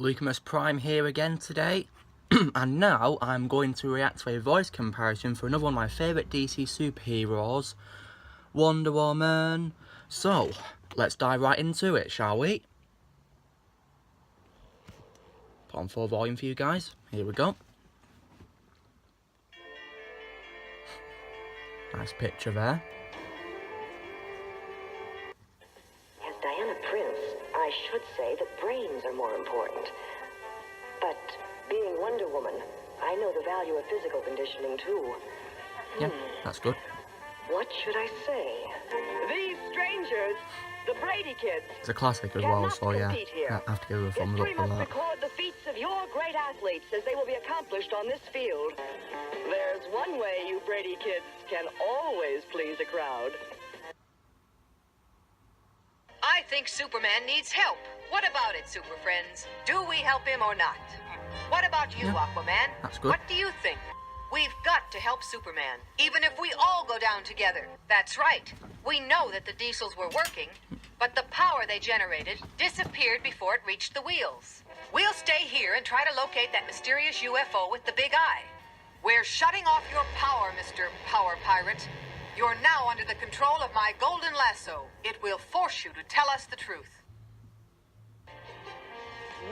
Lucamus Prime here again today, and now I'm going to react to a voice comparison for another one of my favourite DC superheroes, Wonder Woman. So, let's dive right into it, shall we? Put on full volume for you guys. Here we go. Nice picture there. As Diana Prince, I should say the brains are more important. But being Wonder Woman, I know the value of physical conditioning too. Yeah, that's good. What should I say? These strangers, the Brady kids. It's a classic as well, so yeah, I have to give a thumbs up History for must that. record the feats of your great athletes as they will be accomplished on this field. There's one way you Brady kids can always please a crowd. I think Superman needs help. What about it, Super Friends? Do we help him or not? What about you, Yeah, Aquaman? that's good. What do you think? We've got to help Superman, even if we all go down together. That's right. We know that the diesels were working, but the power they generated disappeared before it reached the wheels. We'll stay here and try to locate that mysterious UFO with the big eye. We're shutting off your power, Mr. Power Pirate. You're now under the control of my golden lasso. It will force you to tell us the truth.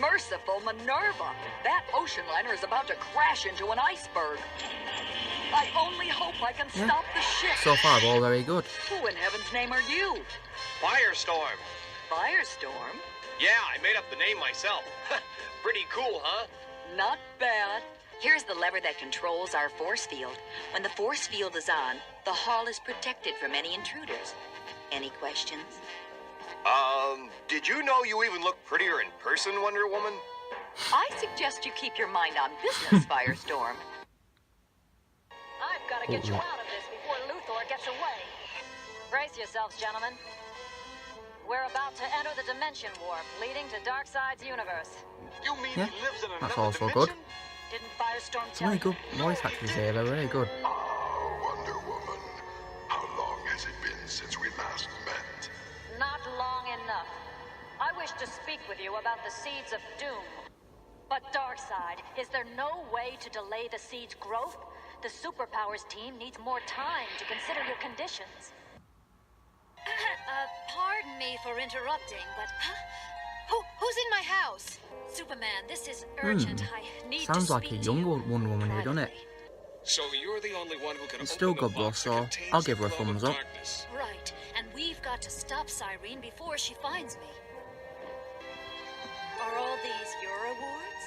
Merciful Minerva! That ocean liner is about to crash into an iceberg. I only hope I can stop the ship. So far, all very good. Who in heaven's name are you? Firestorm. Firestorm? Yeah, I made up the name myself. Pretty cool, huh? Not bad. Here's the lever that controls our force field. When the force field is on, the hall is protected from any intruders. Any questions? Did you know you even look prettier in person, Wonder Woman? I suggest you keep your mind on business, Firestorm. I've got to get you out of this before Luthor gets away. Brace yourselves, gentlemen. We're about to enter the dimension warp leading to Darkseid's universe. You mean Yeah, he lives in that's another also dimension? good. Didn't Firestorm Some tell really you? good voice actors here, they're really good. Wonder Woman, how long has it been since we last met? Not long enough. I wish to speak with you about the seeds of doom. But Darkseid, is there no way to delay the seed's growth? The Superpowers team needs more time to consider your conditions. Pardon me for interrupting, but who's in my house? Superman, this is urgent. I need Sounds to like a speak to young you Wonder Woman here, doesn't it? So you're the only one who can It's open still the good though, box that so contains I'll give her a the globe of thumbs up. darkness. Right, and we've got to stop Cyrene before she finds me. Are all these your awards?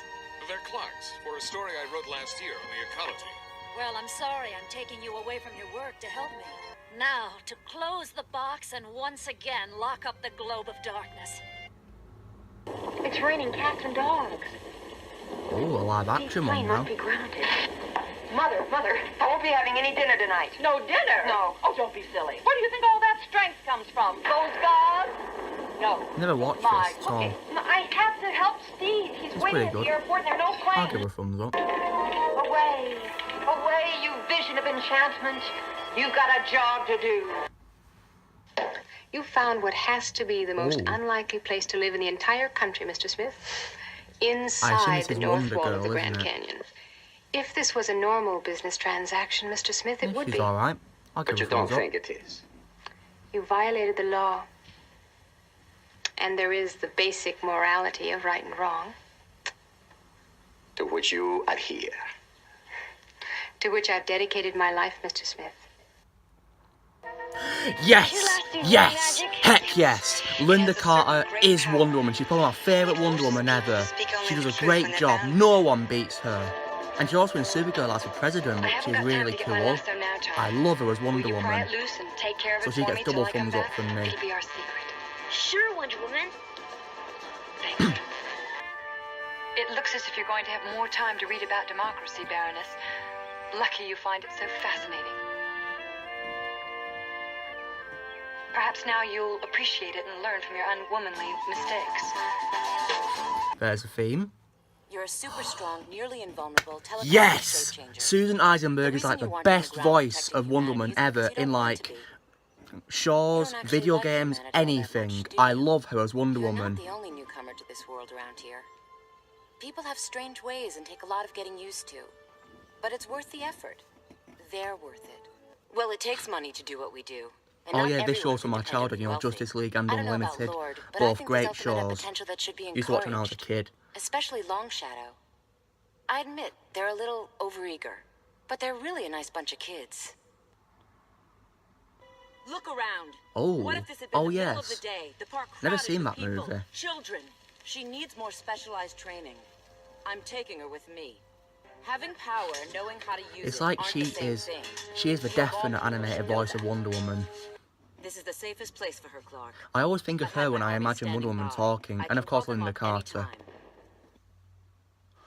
They're Clark's for a story I wrote last year on the ecology. Well, I'm sorry I'm taking you away from your work to help me. Now, to close the box and once again lock up the globe of darkness. It's raining cats and dogs. Oh, a live action one Plane now. must be grounded. Mother, I won't be having any dinner tonight. No dinner? No. Oh, don't be silly. Where do you think all that strength comes from? Those gods? No. Never watched My, this, so okay. I have to help Steve. He's It's waiting pretty at the good. airport and there are no I'll planes. give her a thumbs up. Away, you vision of enchantment. You've got a job to do. You found what has to be the most Ooh. unlikely place to live in the entire country, Mr. Smith. assume Inside this the is north Wonder wall of Girl, the Grand isn't it? Canyon. If this was a normal business transaction, Mr. Smith, it Yeah, would she's be. alright. I'll give But her you a don't thumbs up. think it is. You violated the law. And there is the basic morality of right and wrong, To which you adhere. to which I've dedicated my life, Mr. Smith. Yes! Yes! Heck yes! Linda Carter is Wonder Woman. She's probably my favourite Wonder Woman ever. She does a great job. No one beats her. And she's also in Supergirl as a president, which is really cool. I love her as Wonder Woman. So she gets double thumbs up from me. It'll be our secret. Sure, Wonder Woman. It looks as if you're going to have more time to read about democracy, Baroness. Lucky you find it so fascinating. Perhaps now you'll appreciate it and learn from your unwomanly mistakes. There's a theme. You're a super strong, nearly invulnerable telepathic Yes! shape changer. Susan Eisenberg is The like reason the you want best underground voice protecting of Wonder humanity Woman is because ever you don't in want to like be. shows, You don't actually video like games, humanity all that much, anything. do I you? love her as Wonder You're Woman. not the only newcomer to this world around here. People have strange ways and take a lot of getting used to. But it's worth the effort. They're worth it. Well, it takes money to do what we do. And Oh not yeah, this everyone shows is from my independent childhood, or you know, wealthy. Justice League and I don't know about Unlimited. Lord, but I Both think great there's ultimate shows. potential that should be Used to watch when I was a encouraged. kid. Especially Long Shadow. I admit, they're a little overeager. But they're really a nice bunch of kids. Look around. Oh, What if this had been oh the middle of yes. the day? The park Never crowded seen with that people, movie. children. She needs more specialized training. I'm taking her with me. Having power and knowing how to use It's it like aren't she the same is, thing. she is the definite animated voice of Wonder Woman. This is the safest place for her, Clark. I always think of I've had her when my I army imagine Wonder standing Woman by. talking, I and of can course call them Linda up Carter. anytime.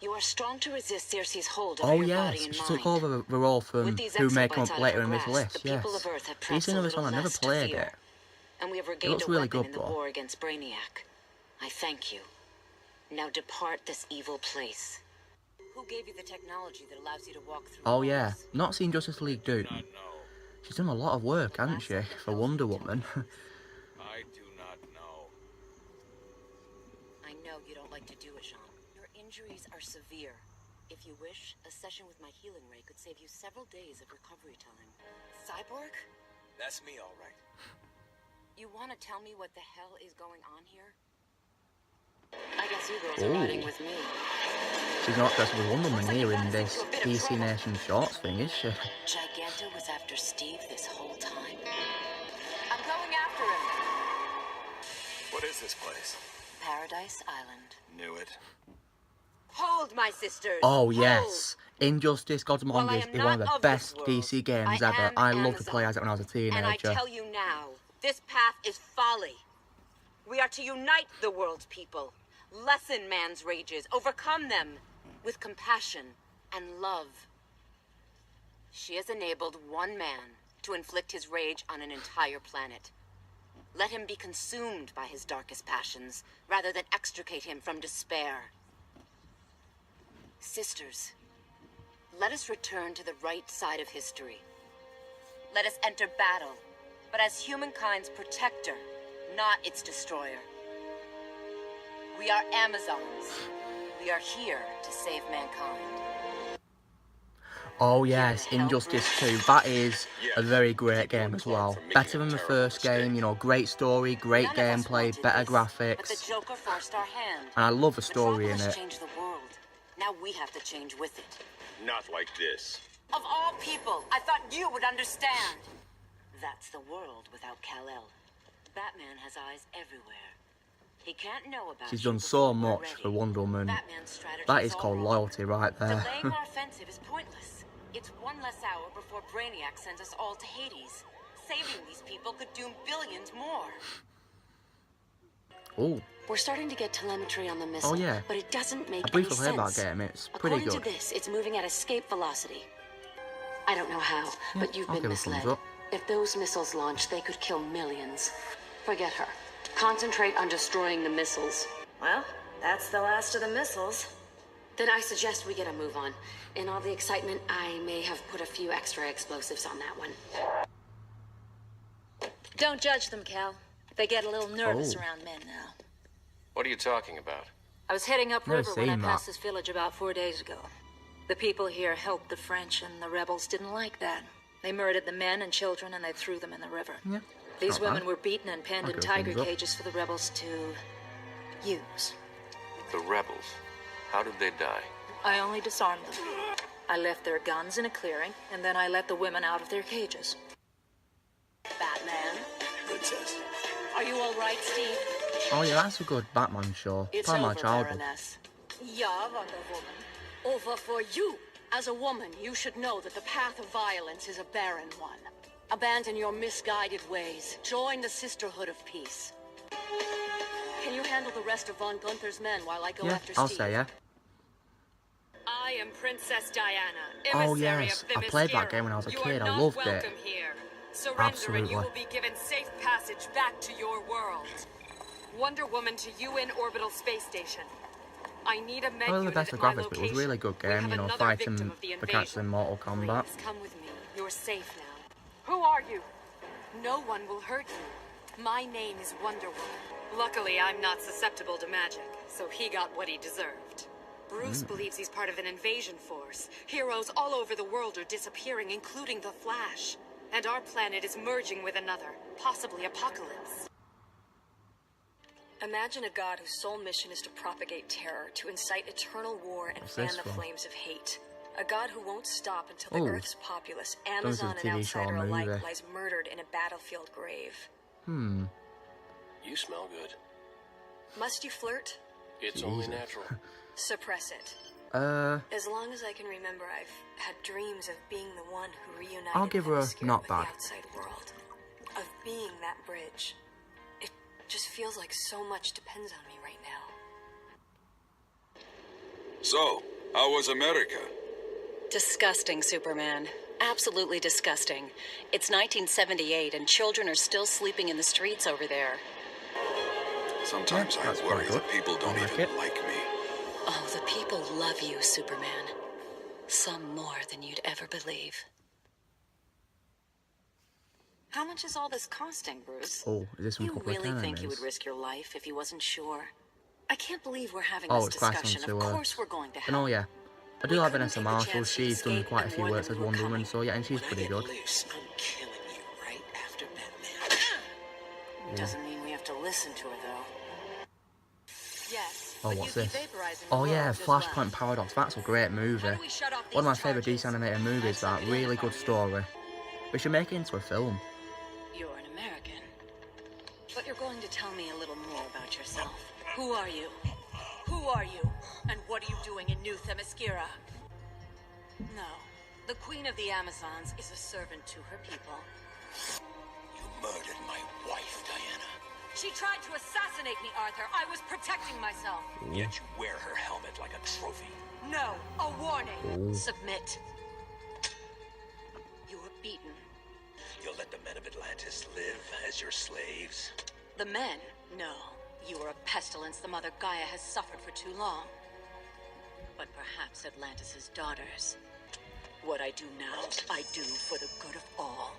You are strong to resist Circe's hold Oh over your body yes, and she mind. took over the role from With these who may come exobites up out later of in her this grasp, list, the people of yes. Earth have Have you seen perhaps a this one? I little never less to played fear. it. And we have It regained looks a really weapon good in the though. war against Brainiac. I thank you. Now depart this evil place. Who gave you the technology that allows you to walk through Oh walls? yeah, not seen Justice League Doom. She's done a lot of work, hasn't she, for Wonder Woman? I do not know. I know you don't like to do it, Jean. Your injuries are severe. If you wish, a session with my healing ray could save you several days of recovery time. Cyborg? That's me, all right. You want to tell me what the hell is going on here? I guess you girls are Oh. riding with me. She's not dressed as Wonder Woman Looks like you here got in us this into a bit of DC trouble. Nation Shorts thing, is she? Giganta was after Steve this whole time. I'm going after him. What is this place? Paradise Island. Knew it. Hold, my sisters. Oh Hold. yes, Injustice Gods Among While I Us am is one of not the of this best world, DC games I ever. am I loved to play Amazon. as it when I was a And I teenager. tell you now, this path is folly. We are to unite the world's people, lessen man's rages, overcome them with compassion and love. She has enabled one man to inflict his rage on an entire planet. Let him be consumed by his darkest passions, rather than extricate him from despair. Sisters, let us return to the right side of history. Let us enter battle, but as humankind's protector, not its destroyer. We are Amazons. We are here to save mankind. Oh yes, Injustice 2. That is a very great game as well. Better than the first game, you know, great story, great None of us gameplay, wanted better this, But graphics. the Joker forced our hand. And I love the story in Metropolis it. changed the world. Now we have to change with it. Not like this. Of all people, I thought you would understand. That's the world without Kal-El. Batman has eyes everywhere. He can't know about She's you done before so we're much ready. for Wonder Woman. Batman's strategy That is all called wrong. loyalty right there. Delaying our offensive is pointless. It's one less hour before Brainiac sends us all to Hades. Saving these people could doom billions more. Oh, We're starting to get telemetry on the missile. Oh, yeah. But it doesn't make I briefly any heard that sense. game. It's pretty According good. to this, it's moving at escape velocity. I don't know how, but you've I'll been give it a thumbs misled. up. If those missiles launch, they could kill millions. Forget her. Concentrate on destroying the missiles. Well, that's the last of the missiles. Then I suggest we get a move on. In all the excitement, I may have put a few extra explosives on that one. Don't judge them, Cal. They get a little nervous Oh. around men now. What are you talking about? I was heading Never upriver when I seen passed that. this village about 4 days ago. The people here helped the French, and the rebels didn't like that. They murdered the men and children, and they threw them in the river. Yeah, These not women bad. were beaten and penned I'll in give it a tiger thumbs up. cages for the rebels to use. The rebels. How did they die? I only disarmed them. I left their guns in a clearing, and then I let the women out of their cages. Batman? Princess. Are you all right, Steve? Oh yeah, that's a good Batman show. It's Part of my over, childhood. Baroness. Yeah, Wonder Woman. Over for you. As a woman, you should know that the path of violence is a barren one. Abandon your misguided ways. Join the Sisterhood of Peace. Can you handle the rest of Von Gunther's men while I go Yeah, after I'll Steve? say yeah. I am Princess Diana, Oh, emissary yes, of I played that Themyscira. game when I was a You kid. are I not loved it. welcome here. Surrender Absolutely. and you will be given safe passage back to your world. Wonder Woman to UN Orbital Space Station. I need a med One of the unit best at of my graphics, but it was a location. really good We game, have you know, another fighting victim of the the characters in invasion. Mortal Kombat. Please come with me. You're safe now. Who are you? No one will hurt you. My name is Wonder Woman. Luckily, I'm not susceptible to magic, so he got what he deserved. Bruce believes he's part of an invasion force. Heroes all over the world are disappearing, including the Flash. And our planet is merging with another, possibly Apocalypse. Imagine a god whose sole mission is to propagate terror, to incite eternal war and fan the flames of hate. A god who won't stop until the Earth's populace, Amazon and outsider alike, lies murdered in a battlefield grave. You smell good. Must you flirt? It's only natural. Suppress it. As long as I can remember, I've had dreams of being the one who reunited I'll give her a Themyscira not with bad. the outside world. Of being that bridge. It just feels like so much depends on me right now. So, how was America? Disgusting, Superman. Absolutely disgusting. It's 1978 and children are still sleeping in the streets over there. Sometimes I that's worry quite that good. people don't I like even it. like me. Oh, the people love you, Superman. Some more than you'd ever believe. How much is all this costing, Bruce? Oh, is this from a You couple of really think you would enemies? risk your life if you wasn't sure? I can't believe we're having Oh, this it's classed discussion. onto Of course we're going to And oh help. yeah, I do We like couldn't Vanessa take a Marshall. chance to She's done escape quite a and few warn works them as we were Wonder Woman, coming. so yeah, and she's pretty good. Loose, I'm killing you right after Batman. Doesn't mean we have to listen to her, though. Yes. Oh, but what's you'd be this? vaporizing the Oh yeah, world as well. Flashpoint Paradox. That's a great movie. How do we shut off One of my these favourite charges? DC animated movies. That really good story. We should make it into a film. You're an American. But you're going to tell me a little more about yourself. Who are you? Who are you? And what are you doing in New Themyscira? No. The Queen of the Amazons is a servant to her people. You murdered my wife, Diana. She tried to assassinate me, Arthur. I was protecting myself. Yet you wear her helmet like a trophy. No, a warning. Ooh. Submit. You were beaten. You'll let the men of Atlantis live as your slaves? The men? No. You are a pestilence the Mother Gaia has suffered for too long. But perhaps Atlantis' daughters. What I do now, I do for the good of all.